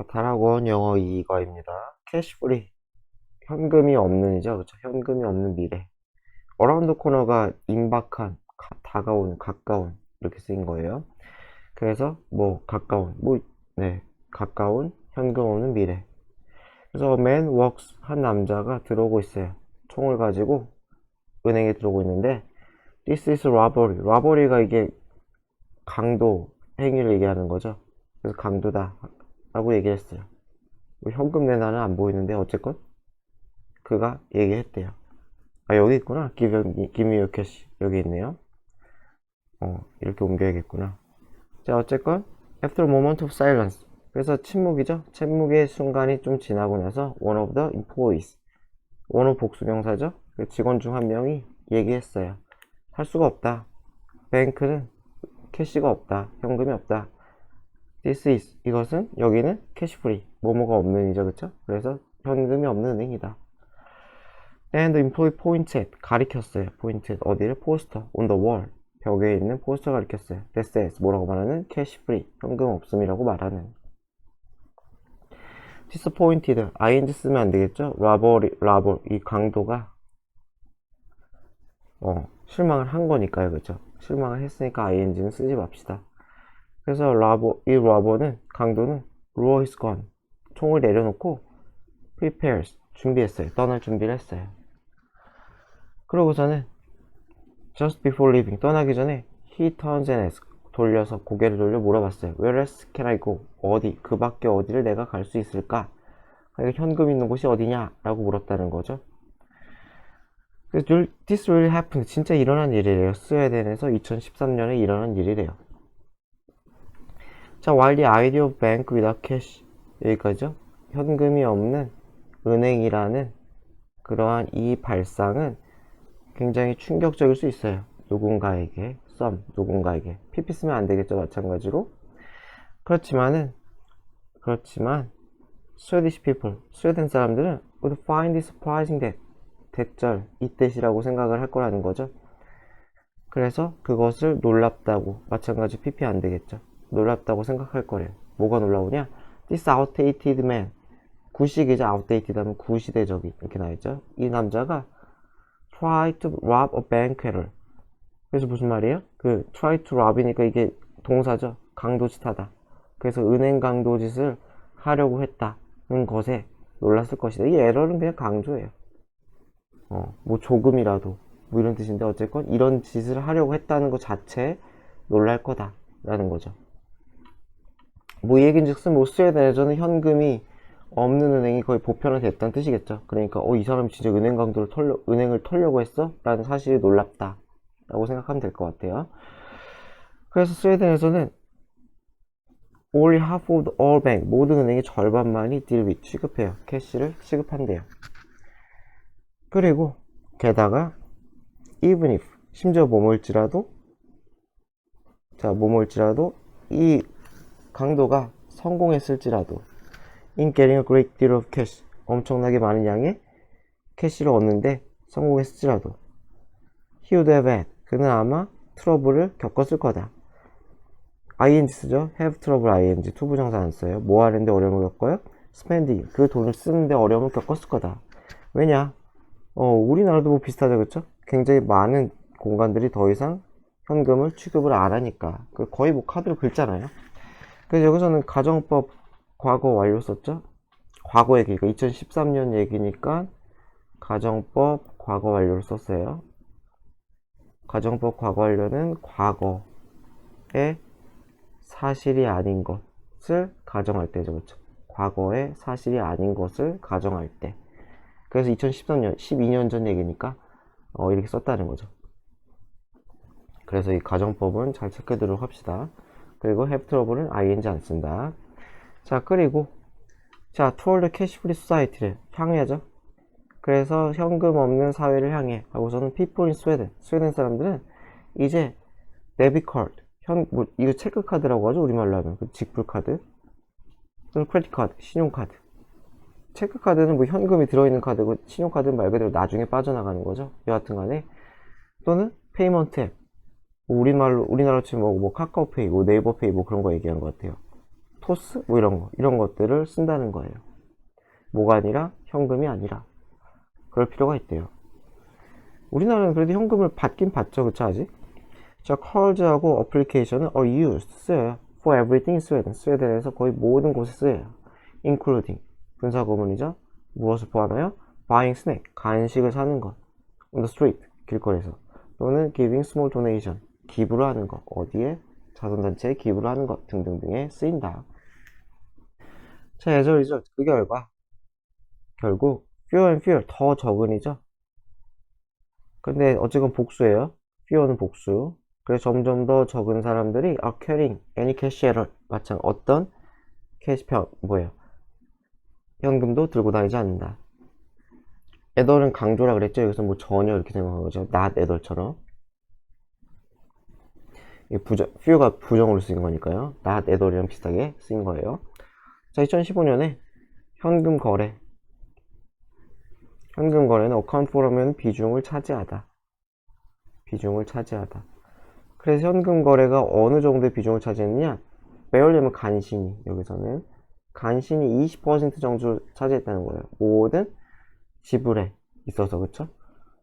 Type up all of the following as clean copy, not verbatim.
자, 다락원 영어 이거입니다. 캐시프리. 현금이 없는이죠. 그렇죠? 현금이 없는 미래. 어라운드 코너가 임박한, 다가온, 가까운 이렇게 쓰인 거예요. 그래서 뭐 가까운, 네, 가까운 현금 없는 미래. 그래서 man walks 한 남자가 들어오고 있어요. 총을 가지고 은행에 들어오고 있는데 this is robbery. robbery가 이게 강도 행위를 얘기하는 거죠. 그래서 강도다 라고 얘기했어요. 뭐 현금 내놔는 안 보이는데 어쨌건 그가 얘기했대요. 아, 여기 있구나. give me your cash. 여기 있네요. 이렇게 옮겨야겠구나. 자, 어쨌건 after a moment of silence. 그래서 침묵이죠. 침묵의 순간이 좀 지나고 나서 one of the employees. 원어 복수명사죠. 그 직원 중 한 명이 얘기했어요. 할 수가 없다. 뱅크는 캐시가 없다. 현금이 없다. This is 이것은 여기는 캐시 프리. 뭐뭐가 없는 이죠. 그쵸? 그래서 현금이 없는 은행이다. And the employee pointed 가리켰어요. pointed 어디를? 포스터 on the wall 벽에 있는 포스터 가리켰어요. That says 뭐라고 말하는? 캐시 프리 현금 없음이라고 말하는. disappointed ing 쓰면 안 되겠죠? rubber 이 강도가 실망을 한 거니까요. 그죠? 실망을 했으니까 ing는 쓰지 맙시다. 그래서 이 rubber는 강도는 lower his gun 총을 내려놓고 prepares 준비했어요. 떠날 준비를 했어요. 그러고서는 just before leaving 떠나기 전에 he turns and asks 돌려서 고개를 돌려 물어봤어요. Where else can I go? 어디 그 밖에 어디를 내가 갈 수 있을까? 그러니까 현금 있는 곳이 어디냐? 라고 물었다는 거죠. This really happened. 진짜 일어난 일이래요. 스웨덴에서 2013년에 일어난 일이래요. 자, while the idea of bank without cash 여기까지죠. 현금이 없는 은행이라는 그러한 이 발상은 굉장히 충격적일 수 있어요. 누군가에게 누군가에게 pp 쓰면 안 되겠죠. 마찬가지로 그렇지만 Swedish people 스웨덴 사람들은 would find it surprising that 대절 이때시라고 생각을 할 거라는 거죠. 그래서 그것을 놀랍다고 마찬가지 pp 안 되겠죠. 놀랍다고 생각할 거래요. 뭐가 놀라우냐? This outdated man 구식이죠. outdated 하면 구시대적인 이렇게 나와있죠. 이 남자가 try to rob a bank teller 그래서 무슨 말이에요? 그 try to rob이니까 이게 동사죠. 강도짓 하다. 그래서 은행 강도짓을 하려고 했다는 것에 놀랐을 것이다. 이 에러는 그냥 강조예요. 뭐 조금이라도 뭐 이런 뜻인데 어쨌건 이런 짓을 하려고 했다는 것 자체에 놀랄 거다 라는 거죠. 뭐 이 얘기인즉슨 뭐 스웨덴에서는 현금이 없는 은행이 거의 보편화됐다는 뜻이겠죠. 그러니까 이 사람이 진짜 은행을 털려고 했어? 라는 사실이 놀랍다 라고 생각하면 될 것 같아요. 그래서 스웨덴에서는 only half of all bank 모든 은행의 절반만이 deal with 취급해요. 캐시를 취급한대요. 그리고 게다가 even if 심지어 뭐뭐일지라도 이 강도가 성공했을지라도 in getting a great deal of cash 엄청나게 많은 양의 캐시를 얻는데 성공했을지라도 he would have had 그는 아마 트러블을 겪었을 거다. ing 쓰죠. have trouble ing 투부정사 안 써요. 뭐 하는데 어려움을 겪어요? spending 그 돈을 쓰는데 어려움을 겪었을 거다. 왜냐? 우리나라도 뭐 비슷하죠. 그쵸? 굉장히 많은 공간들이 더 이상 현금을 취급을 안 하니까 거의 뭐 카드로 긁잖아요. 그래서 여기서는 가정법 과거 완료 썼죠. 과거 얘기니까 2013년 얘기니까 가정법 과거 완료를 썼어요. 가정법 과거 완료는 과거의 사실이 아닌 것을 가정할 때죠. 그렇죠? 과거의 사실이 아닌 것을 가정할 때. 그래서 2013년 12년 전 얘기니까 이렇게 썼다는 거죠. 그래서 이 가정법은 잘 체크해두도록 합시다. 그리고 have trouble은 ing 안 쓴다. 자, 그리고 toward the cash free society를 향해죠. 그래서 현금 없는 사회를 향해 하고서는 people in Sweden 스웨덴 사람들은 이제 debit card 이거 체크카드라고 하죠. 우리말로 하면 그 직불카드 또는 크레딧 카드 신용카드. 체크카드는 뭐 현금이 들어있는 카드고 신용카드는 말 그대로 나중에 빠져나가는 거죠. 여하튼 간에 또는 페이먼트 앱 우리나라로 치면 뭐 카카오페이, 뭐 네이버페이 뭐 그런 거 얘기하는 것 같아요. 토스 뭐 이런 것들을 쓴다는 거예요. 뭐가 아니라 현금이 아니라 그럴 필요가 있대요. 우리나라는 그래도 현금을 받긴 받죠, 그쵸 아직? 자, card하고 application은 are used 쓰여요. for everything in Sweden. 스웨덴에서 거의 모든 곳에 쓰여요. including 분사구문이죠. 무엇을 포함하여? buying snack 간식을 사는 것. on the street 길거리에서 또는 giving small donation 기부를 하는 것. 어디에? 자선단체에 기부를 하는 것 등등등에 쓰인다. 자, as a result 그 결과 결국 fewer and fewer 더 적은이죠. 근데 어쨌건 복수예요. fewer는 복수. 그래서 점점 더 적은 사람들이 are carrying any cash at all. 마찬 어떤 캐시표 뭐예요? 현금도 들고 다니지 않는다. at all은 강조라 그랬죠. 여기서 뭐 전혀 이렇게 생각한 거죠. not at all처럼. few가 부정으로 쓰인 거니까요. not at all이랑 비슷하게 쓰인 거예요. 자, 2015년에 현금 거래. 현금 거래는 account for 하면 비중을 차지하다. 비중을 차지하다. 그래서 현금 거래가 어느 정도의 비중을 차지했느냐? 빼려면 간신히, 여기서는 간신히 20% 정도 차지했다는 거예요. 모든 지불에 있어서, 그쵸?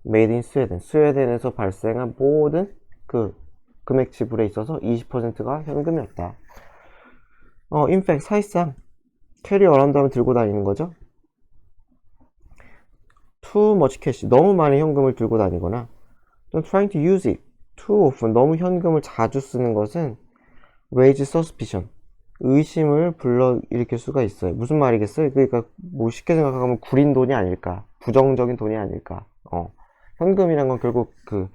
Made in Sweden. 스웨덴에서 발생한 모든 그 금액 지불에 있어서 20%가 현금이었다. in fact, 사실상 캐리 어라운드 하면 들고 다니는 거죠. too much cash. 너무 많은 현금을 들고 다니거나 또는 trying to use it too often. 너무 현금을 자주 쓰는 것은 raise suspicion. 의심을 불러일으킬 수가 있어요. 무슨 말이겠어요? 그러니까 뭐 쉽게 생각하면 구린 돈이 아닐까, 부정적인 돈이 아닐까. 현금이란 건 결국 그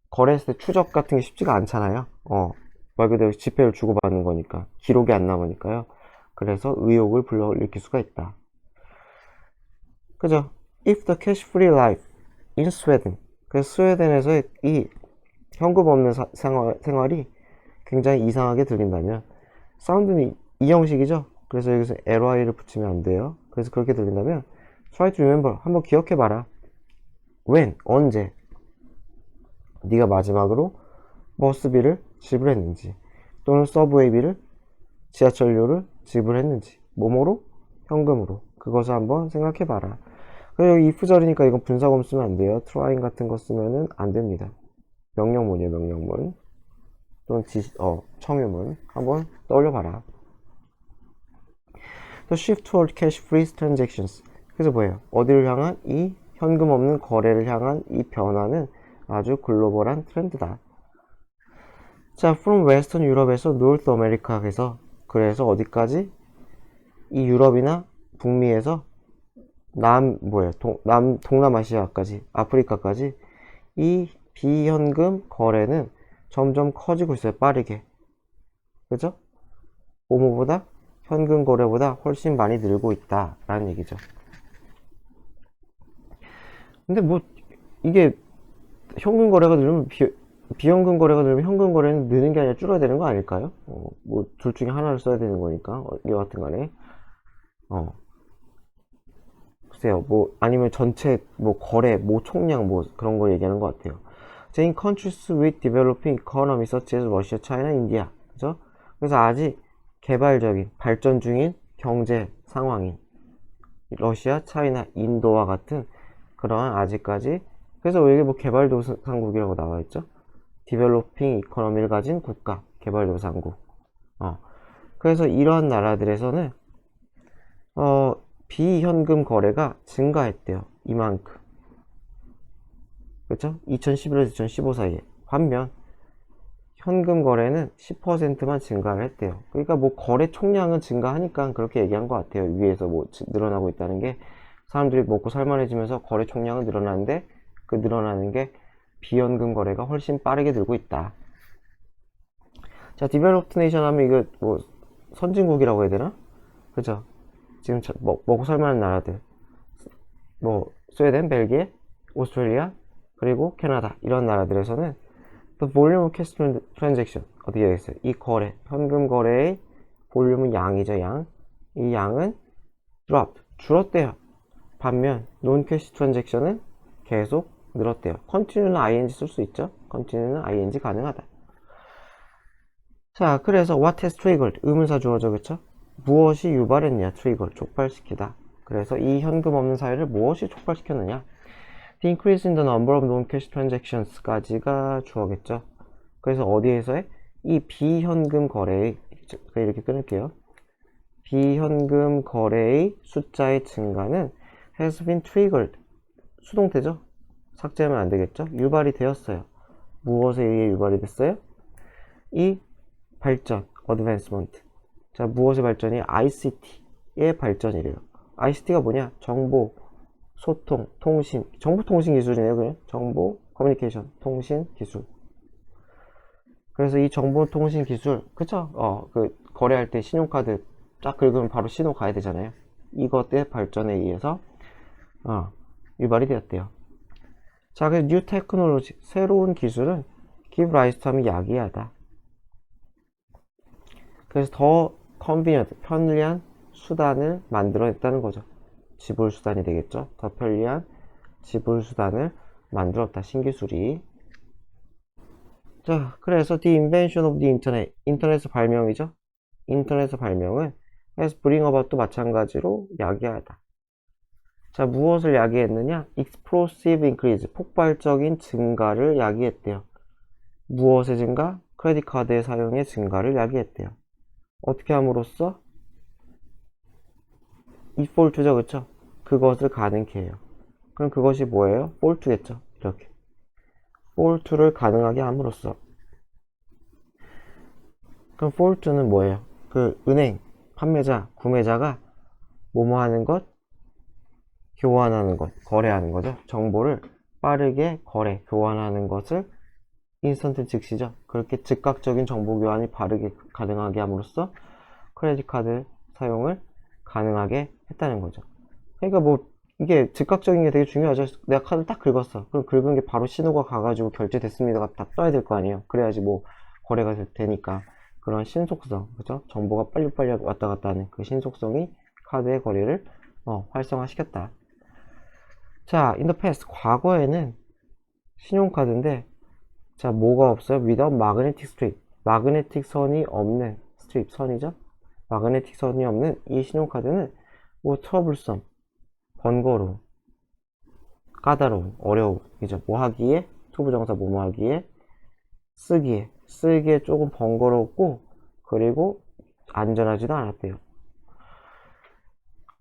거래했을 때 추적 같은 게 쉽지가 않잖아요. 말 그대로 지폐를 주고받는 거니까 기록이 안 남으니까요. 그래서 의혹을 불러일으킬 수가 있다. 그죠? If the cash-free life in Sweden. 그래서 스웨덴에서의 이 현금 없는 생활이 굉장히 이상하게 들린다면 사운드는 이 형식이죠. 그래서 여기서 ly를 붙이면 안 돼요. 그래서 그렇게 들린다면 try to remember. 한번 기억해봐라. when, 언제 네가 마지막으로 버스비를 지불했는지 또는 서브웨이비를 지하철료를 지불했는지 뭐뭐로? 현금으로. 그것을 한번 생각해봐라. 그리고 여기 if절이니까 이건 분사금 쓰면 안 돼요. trying 같은 거 쓰면은 안 됩니다. 명령문이에요, 명령문. 또는 청유문. 한번 떠올려봐라. 또 shift toward cash-free transactions. 그래서 뭐예요? 어디를 향한 이 현금 없는 거래를 향한 이 변화는 아주 글로벌한 트렌드다. 자, from western 유럽에서 north america에서 그래서 어디까지? 이 유럽이나 북미에서 동남아시아까지, 아프리카까지 이 비현금 거래는 점점 커지고 있어요. 빠르게. 그죠? 뭐뭐보다 현금 거래보다 훨씬 많이 늘고 있다 라는 얘기죠. 근데 뭐 이게 현금 거래가 늘면 비현금 거래가 늘면 현금 거래는 느는 게 아니라 줄어야 되는 거 아닐까요? 뭐 둘 중에 하나를 써야 되는 거니까 여하튼 간에 글쎄요, 뭐 아니면 전체 뭐 거래 뭐 총량 뭐 그런 거 얘기하는 것 같아요. In countries with developing economy such as Russia, China, India. 그죠? 그래서 아직 개발적인 발전 중인 경제 상황인 러시아, 차이나, 인도와 같은 그러한 아직까지 그래서 왜 이게 뭐 개발도상국이라고 나와 있죠? developing economy를 가진 국가, 개발도상국. 그래서 이러한 나라들에서는 비현금 거래가 증가했대요. 이만큼. 그렇죠? 2011에서 2015 사이에. 반면 현금 거래는 10%만 증가를 했대요. 그러니까 뭐 거래 총량은 증가하니까 그렇게 얘기한 것 같아요. 위에서 뭐 늘어나고 있다는 게 사람들이 먹고 살만해지면서 거래 총량은 늘어나는데 그 늘어나는 게 비현금 거래가 훨씬 빠르게 늘고 있다. 자, 디벨롭드 네이션 하면 이거 뭐 선진국이라고 해야 되나? 그죠? 지금 먹고 살만한 나라들 뭐 스웨덴, 벨기에, 오스트레일리아 그리고 캐나다 이런 나라들에서는 the volume of cash transaction 어떻게 되겠어요? 이 거래, 현금 거래의 볼륨은 양이죠, 양. 이 양은 drop, 줄었대요. 반면 non-cash transaction은 계속 늘었대요. continue는 ing 쓸 수 있죠? continue는 ing 가능하다. 자, 그래서 what has triggered 의문사 주어져, 그쵸? 무엇이 유발했냐? 트리거를 촉발시키다. 그래서 이 현금 없는 사회를 무엇이 촉발시켰느냐? The increase in the number of non-cash transactions까지가 주어겠죠. 그래서 어디에서의 이 비현금 거래의, 이렇게 끊을게요. 비현금 거래의 숫자의 증가는 has been triggered. 수동태죠? 삭제하면 안 되겠죠? 유발이 되었어요. 무엇에 의해 유발이 됐어요? 이 발전, advancement. 자, 무엇의 발전이? ICT의 발전이래요. ICT가 뭐냐? 정보, 소통, 통신, 정보통신 기술이네요. 그냥 정보, 커뮤니케이션, 통신 기술. 그래서 이 정보통신 기술, 그쵸? 그 거래할 때 신용카드 쫙 긁으면 바로 신호 가야 되잖아요. 이것의 발전에 의해서 유발이 되었대요. 자, 그래서 new technology, 새로운 기술은 give rise to 하면 야기하다. 그래서 더 convenient, 편리한 수단을 만들어냈다는 거죠. 지불 수단이 되겠죠. 더 편리한 지불 수단을 만들었다. 신기술이. 자, 그래서 the invention of the internet, 인터넷의 발명이죠. 인터넷의 발명은 has bring about도 마찬가지로 야기하다. 자, 무엇을 야기했느냐? explosive increase, 폭발적인 증가를 야기했대요. 무엇의 증가? 크레딧 카드의 사용의 증가를 야기했대요. 어떻게 함으로써? default죠, 그쵸? 그것을 가능케 해요. 그럼 그것이 뭐예요? fault겠죠. 이렇게 fault를 가능하게 함으로써. 그럼 fault는 뭐예요? 그 은행, 판매자, 구매자가 뭐뭐 하는 것? 교환하는 것, 거래하는 거죠. 정보를 빠르게 거래, 교환하는 것을 인스턴트 즉시죠. 그렇게 즉각적인 정보 교환이 바르게 가능하게 함으로써 크레딧 카드 사용을 가능하게 했다는 거죠. 그러니까 뭐 이게 즉각적인 게 되게 중요하죠. 내가 카드 딱 긁었어. 그럼 긁은 게 바로 신호가 가가지고 결제됐습니다가 딱 떠야 될 거 아니에요. 그래야지 뭐 거래가 되니까. 그런 신속성, 그죠? 정보가 빨리빨리 왔다 갔다 하는 그 신속성이 카드의 거래를 활성화시켰다. 자, in the past, 과거에는 신용카드인데, 자, 뭐가 없어요? without magnetic strip. 마그네틱 선이 없는 스트립, 선이죠? 마그네틱 선이 없는 이 신용카드는 뭐 트러블섬, 번거로움, 까다로움, 어려움, 이죠? 뭐 하기에, 투부정사 뭐뭐 하기에, 쓰기에 조금 번거롭고, 그리고 안전하지도 않았대요.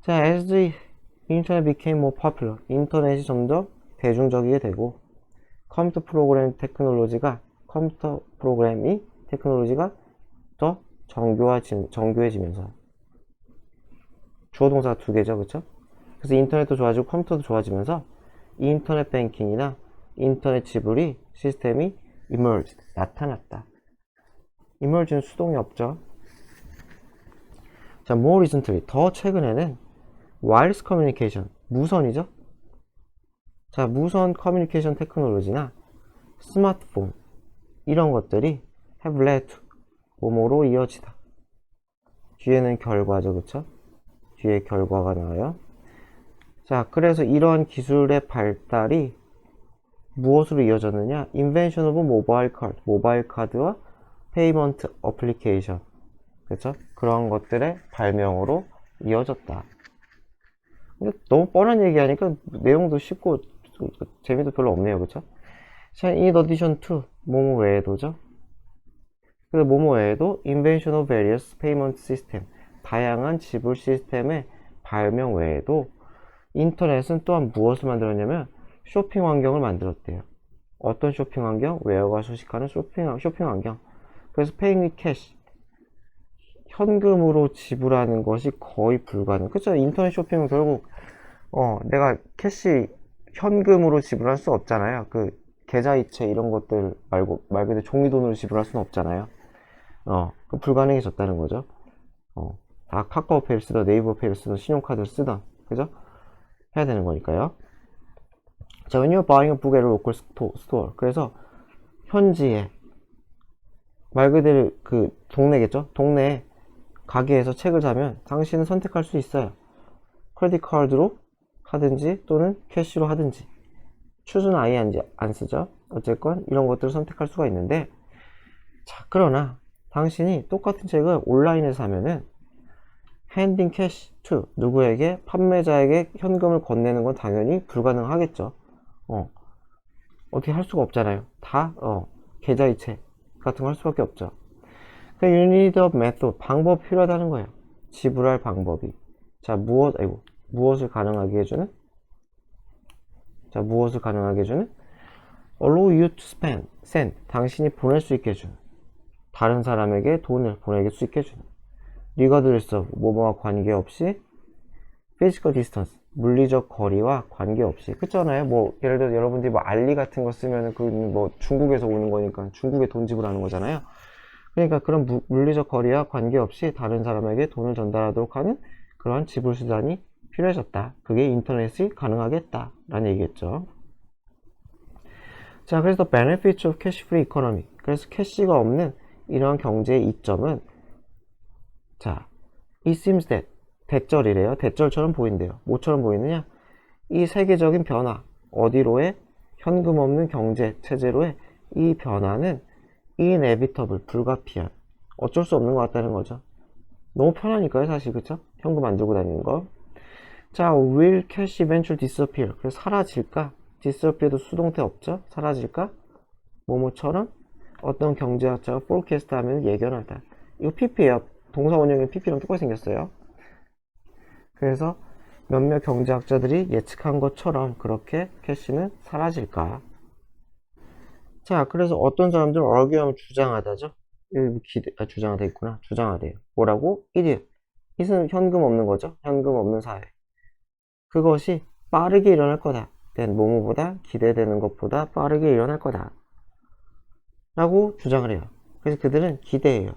자, as the internet became more popular, 인터넷이 점점 대중적이게 되고, 컴퓨터 프로그램이 테크놀로지가 더 정교해지면서, 주어 동사가 두 개죠, 그쵸? 그래서 인터넷도 좋아지고 컴퓨터도 좋아지면서 인터넷 뱅킹이나 인터넷 지불이 시스템이 emerged, 나타났다. emerge는 수동이 없죠. 자, more recently, 더 최근에는 wireless communication, 무선이죠. 자, 무선 커뮤니케이션 테크놀로지나 스마트폰 이런 것들이 have led to 뭐뭐로 이어지다. 뒤에는 결과죠, 그쵸? 뒤에 결과가 나와요. 자, 그래서 이러한 기술의 발달이 무엇으로 이어졌느냐? invention of mobile card, 모바일 카드와 payment application, 그쵸? 그런 것들의 발명으로 이어졌다. 근데 너무 뻔한 얘기하니까 내용도 쉽고 재미도 별로 없네요, 그쵸? 자, in addition to, 뭐뭐 외에도죠? 그래서 뭐뭐 외에도 invention of various payment system, 다양한 지불 시스템의 발명 외에도 인터넷은 또한 무엇을 만들었냐면 쇼핑 환경을 만들었대요. 어떤 쇼핑 환경? 웨어가 소식하는 쇼핑 환경. 그래서 paying with cash, 현금으로 지불하는 것이 거의 불가능. 그쵸? 인터넷 쇼핑은 결국 내가 캐시 현금으로 지불할 수 없잖아요. 그 계좌이체 이런 것들 말고 말 그대로 종이돈으로 지불할 수는 없잖아요. 불가능해졌다는 거죠. 다 카카오페이를 쓰던, 네이버페이를 쓰던, 신용카드를 쓰던, 그죠? 해야 되는 거니까요. 자, when you're buying a book at a local store. 그래서 현지에 말 그대로 그 동네겠죠? 동네에 가게에서 책을 사면 당신은 선택할 수 있어요. 크레딧 카드로 하든지 또는 캐시로 하든지. 추즈는 아예 안 쓰죠. 어쨌건 이런 것들을 선택할 수가 있는데, 자, 그러나 당신이 똑같은 책을 온라인에서 사면은 handing cash to 누구에게 판매자에게 현금을 건네는 건 당연히 불가능하겠죠. 어떻게 할 수가 없잖아요. 다 계좌이체 같은 거 할 수밖에 없죠. 그러니까 you need a method 방법 필요하다는 거예요. 지불할 방법이. 자, 무엇을 가능하게 해주는? 자, 무엇을 가능하게 해주는? allow you to send 당신이 보낼 수 있게 해주는, 다른 사람에게 돈을 보내줄 수 있게 해주는, regardless of 뭐뭐와 관계없이, physical distance 물리적 거리와 관계없이. 그렇잖아요. 뭐 예를 들어 여러분들이 뭐 알리 같은 거 쓰면은 그 뭐 중국에서 오는 거니까 중국에 돈 지불하는 거잖아요. 그러니까 그런 물리적 거리와 관계없이 다른 사람에게 돈을 전달하도록 하는 그러한 지불 수단이 필요해졌다. 그게 인터넷이 가능하겠다 라는 얘기겠죠. 자, 그래서 benefits of cash-free economy. 그래서 캐시가 없는 이러한 경제의 이점은, 자, it seems that 대절이래요. 대절처럼 보인대요. 뭐처럼 보이느냐? 이 세계적인 변화, 어디로의? 현금 없는 경제 체제로의 이 변화는 inevitable, 불가피한, 어쩔 수 없는 것 같다는 거죠. 너무 편하니까요, 사실. 그쵸? 현금 안 들고 다니는 거. 자, will cash eventually disappear? 그래서 사라질까? disappear도 수동태 없죠? 사라질까? 뭐뭐처럼 어떤 경제학자가 forecast 하면 예견하다. 이거 PP예요. 동사 원형의 PP랑 똑같이 생겼어요. 그래서 몇몇 경제학자들이 예측한 것처럼 그렇게 캐시는 사라질까? 자, 그래서 어떤 사람들은 argument 주장하다죠? 여기 주장하다 있구나. 주장하대요. 뭐라고? it은 현금 없는 거죠. 현금 없는 사회. 그것이 빠르게 일어날 거다. 뭐뭐보다 기대되는 것보다 빠르게 일어날 거다. 라고 주장을 해요. 그래서 그들은 기대해요.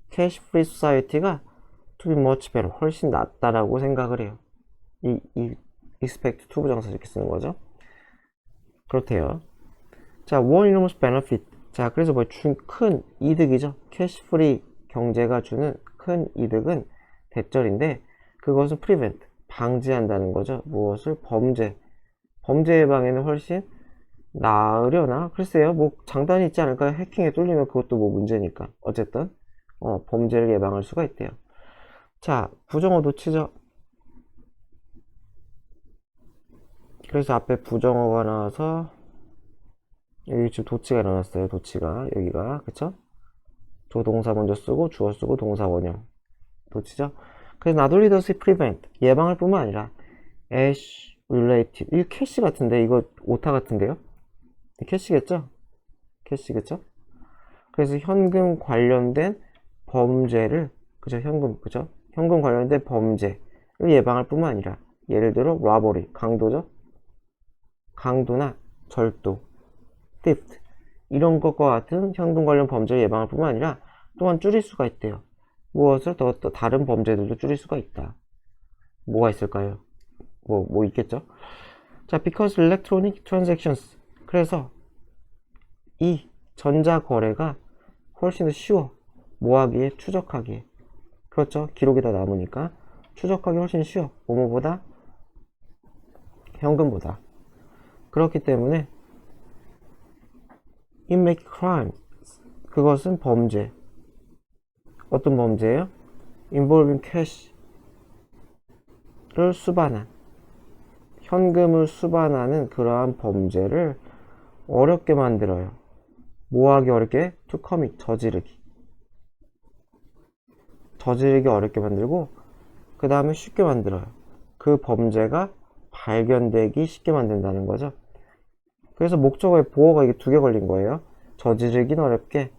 Cash Free Society가 to be much better, 훨씬 낫다라고 생각을 해요. 이 expect to 부정사 이렇게 쓰는 거죠. 그렇대요. 자, one enormous benefit. 자, 그래서 뭐 큰 이득이죠. Cash Free 경제가 주는 큰 이득은 대절인데, 그것은 prevent, 방지한다는 거죠. 무엇을? 범죄 예방에는 훨씬 나으려나? 글쎄요. 뭐 장단이 있지 않을까요? 해킹에 뚫리면 그것도 뭐 문제니까. 어쨌든 범죄를 예방할 수가 있대요. 자, 부정어 놓치죠. 그래서 앞에 부정어가 나와서 여기 지금 도치가 일어났어요. 도치가 여기가, 그쵸? 조동사 먼저 쓰고 주어 쓰고 동사 원형 도치죠. 그래서 not only does it prevent, 예방할 뿐만 아니라 cash related, 이거 캐시 같은데, 이거 오타 같은데요? 캐시겠죠? 캐시겠죠? 그래서 현금 관련된 범죄를, 그죠? 그죠? 현금 관련된 범죄를 예방할 뿐만 아니라, 예를 들어 robbery, 강도죠? 강도나 절도, theft, 이런 것과 같은 현금 관련 범죄를 예방할 뿐만 아니라 또한 줄일 수가 있대요. 무엇을? 또 다른 범죄들도 줄일 수가 있다. 뭐가 있을까요? 뭐 있겠죠? 자, because electronic transactions. 그래서 이 전자거래가 훨씬 더 쉬워. 뭐 하기에? 추적하기에. 그렇죠? 기록이 다 남으니까 추적하기 훨씬 쉬워. 뭐뭐보다? 현금보다. 그렇기 때문에 it make crime. 그것은 범죄. 어떤 범죄예요? involving cash를 수반한, 현금을 수반하는 그러한 범죄를 어렵게 만들어요. 뭐하기 어렵게? to commit, 저지르기 어렵게 만들고, 그 다음에 쉽게 만들어요. 그 범죄가 발견되기 쉽게 만든다는 거죠. 그래서 목적어에 보어가 이게 두 개 걸린 거예요. 저지르긴 어렵게,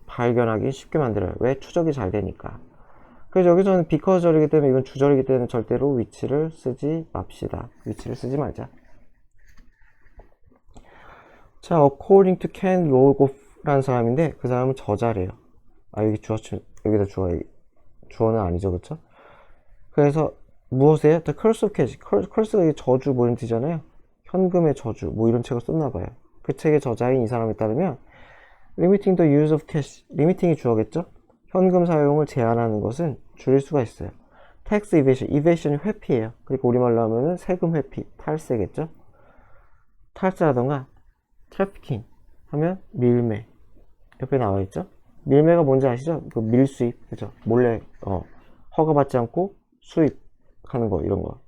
발견하기 쉽게 만들어요. 왜? 추적이 잘 되니까. 그래서 여기서는 because절이기 때문에, 이건 주절이기 때문에 절대로 위치를 쓰지 맙시다. 위치를 쓰지 말자. 자, according to Ken Rogoff라는 사람인데, 그 사람은 저자래요. 여기 여기다 주어는 아니죠, 그쵸? 그래서 무엇이에요? The Curse of Cash. curse가 저주 뭐 이런 뜻이잖아요. 현금의 저주 뭐 이런 책을 썼나봐요. 그 책의 저자인 이 사람에 따르면 limiting the use of cash, 리미팅이 주어겠죠? 현금 사용을 제한하는 것은 줄일 수가 있어요. tax evasion, evasion이 회피예요. 그리고 우리말로 하면은 세금 회피, 탈세겠죠? 탈세라던가 trafficking 하면 밀매, 옆에 나와있죠? 밀매가 뭔지 아시죠? 그 밀수입, 그죠? 몰래 허가받지 않고 수입하는 거, 이런 거.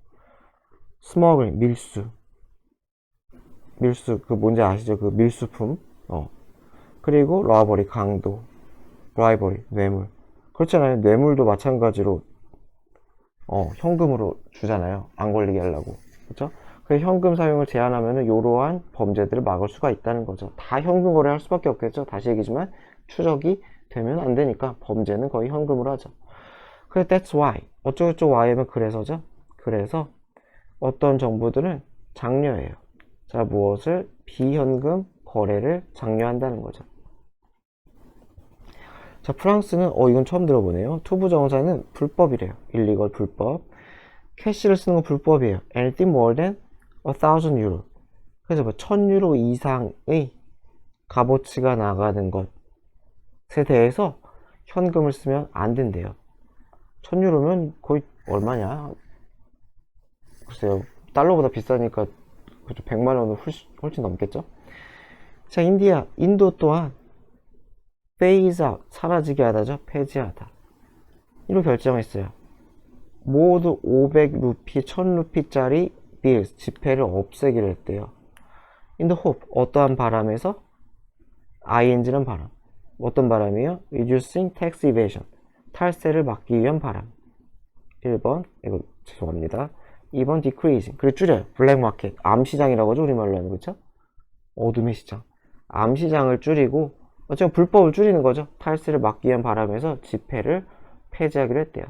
스머글링, 밀수, 그 뭔지 아시죠? 그 밀수품. 그리고 러버리, 강도, 브라이버리, 뇌물. 그렇잖아요. 뇌물도 마찬가지로 현금으로 주잖아요. 안 걸리게 하려고. 그렇죠? 그래서 현금 사용을 제한하면 이러한 범죄들을 막을 수가 있다는 거죠. 다 현금 거래할 수밖에 없겠죠. 다시 얘기지만 추적이 되면 안 되니까 범죄는 거의 현금으로 하죠. 그래서 that's why. 어쩌고저쩌고 why면 그래서죠. 그래서 어떤 정부들은 장려해요. 자, 무엇을? 비현금 거래를 장려한다는 거죠. 자, 프랑스는 이건 처음 들어보네요. 투부정사는 불법이래요. 일리걸 불법. 캐시를 쓰는 건 불법이에요. Anything more than 1,000 euro. 그래서 1,000유로 이상의 값어치가 나가는 것에 대해서 현금을 쓰면 안 된대요. 1,000유로면 거의 얼마냐? 글쎄요. 달러보다 비싸니까 100만 원은 훨씬 넘겠죠? 자, 인도 또한 phase out, 사라지게 하다죠. 폐지하다. 이로 결정했어요. 모두 500루피, 1000루피짜리 bills, 지폐를 없애기로 했대요. in the hope, 어떠한 바람에서? ing는 바람. 어떤 바람이에요? reducing tax evasion, 탈세를 막기 위한 바람. 1번, 이거 죄송합니다. 2번 decreasing, 그래 줄여요. 블랙마켓, 암시장이라고 하죠. 우리말로 하는 거죠. 어둠의 시장. 암시장을 줄이고 어쨌든 불법을 줄이는 거죠. 탈세를 막기 위한 바람에서 지폐를 폐지하기로 했대요.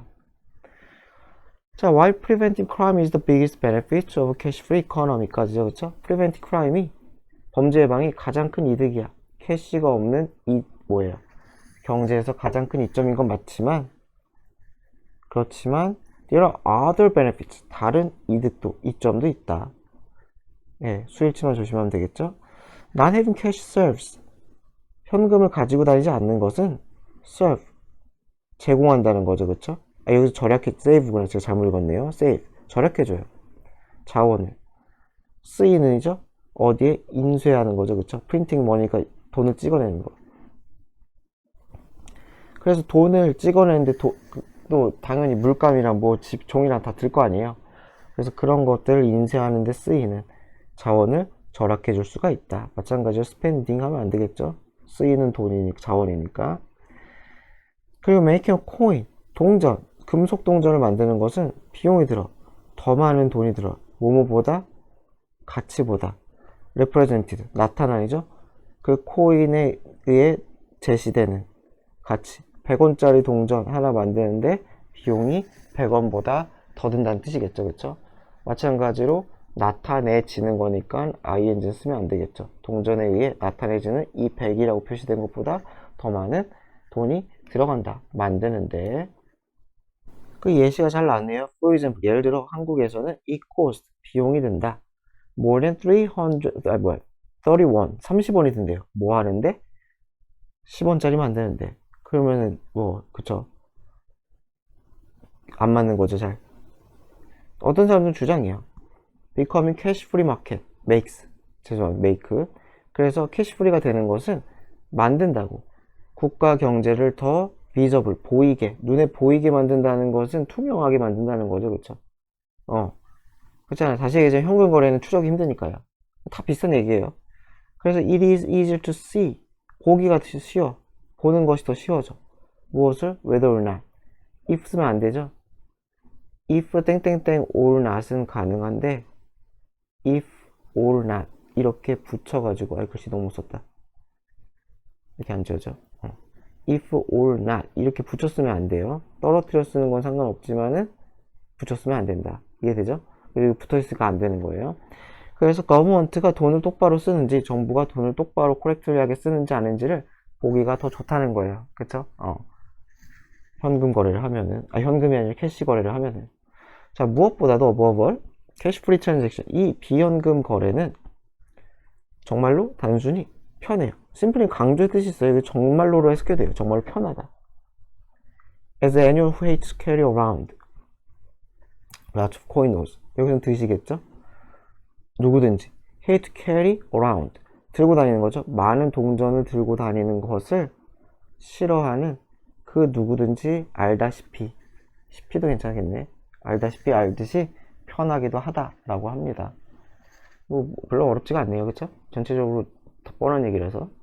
자, why preventing crime is the biggest benefit of cash-free economy까지죠. 그렇죠? preventing crime이 범죄 예방이 가장 큰 이득이야. 캐시가 없는 뭐예요? 경제에서 가장 큰 이점인 건 맞지만 그렇지만 there are other benefits, 다른 이득도, 이점도 있다. 예, 수일치만 조심하면 되겠죠? Not having cash serves, 현금을 가지고 다니지 않는 것은 serve, 제공한다는 거죠. 그쵸? 여기서 절약해, save구나. 제가 잘못 읽었네요. save, 절약해줘요. 자원을. 쓰이는이죠? 어디에? 인쇄하는 거죠. 그쵸? printing money가 돈을 찍어내는 거. 그래서 돈을 찍어내는데 또 당연히 물감이랑 뭐 종이랑 다 들 거 아니에요. 그래서 그런 것들을 인쇄하는 데 쓰이는 자원을 절약해 줄 수가 있다. 마찬가지로 스펜딩 하면 안 되겠죠. 쓰이는 돈이니까, 자원이니까. 그리고 making a coin, 동전, 금속 동전을 만드는 것은 비용이 들어. 더 많은 돈이 들어. 뭐뭐보다, 가치보다. represented, 나타나죠. 그 코인에 의해 제시되는 가치. 100원짜리 동전 하나 만드는데 비용이 100원보다 더 든다는 뜻이겠죠. 그쵸? 마찬가지로 나타내지는 거니까 ing는 쓰면 안 되겠죠. 동전에 의해 나타내지는 이 100이라고 표시된 것보다 더 많은 돈이 들어간다. 만드는데. 그 예시가 잘 나왔네요. For example, 예를 들어 한국에서는 it cost, 비용이 든다. more than 31, 30원이 든대요. 뭐 하는데? 10원짜리 만드는데. 그러면은 그쵸? 안 맞는 거죠, 잘. 어떤 사람들은 주장이에요. becoming cash free market make. 그래서 캐시 프리가 되는 것은 만든다고. 국가 경제를 더 visible, 보이게, 눈에 보이게 만든다는 것은 투명하게 만든다는 거죠. 그쵸? 그렇잖아요. 다시 얘기하자면 현금 거래는 추적이 힘드니까요. 다 비슷한 얘기예요. 그래서 it is easier to see, 보기가 쉬워. 보는 것이 더 쉬워져. 무엇을? whether or not. if 쓰면 안 되죠. if 땡땡땡 or not은 가능한데 if or not 이렇게 붙여가지고 글씨 너무 썼다. 이렇게 안 지워져. if or not 이렇게 붙였으면 안 돼요. 떨어뜨려 쓰는 건 상관없지만은 붙였으면 안 된다. 이해되죠? 여기 붙어있으니까 안 되는 거예요. 그래서 government가 돈을 똑바로 쓰는지, 정부가 돈을 똑바로 코렉트리하게 쓰는지 아닌지를 보기가 더 좋다는 거예요. 그쵸? 현금 거래를 하면은, 현금이 아니라 캐시 거래를 하면은. 자, 무엇보다도 above all, 캐시 프리 트랜잭션, 이 비현금 거래는 정말로 단순히 편해요. 심플리 강조의 뜻이 있어요. 정말로로 해석해도 돼요. 정말로 편하다. As anyone who hates to carry around lots of coins. 여기서는 드시겠죠? 누구든지 hate to carry around 들고 다니는 거죠. 많은 동전을 들고 다니는 것을 싫어하는 그 누구든지 알다시피, 시피도 괜찮겠네. 알다시피 알듯이 편하기도 하다라고 합니다. 뭐 별로 어렵지가 않네요, 그쵸? 전체적으로 다 뻔한 얘기라서.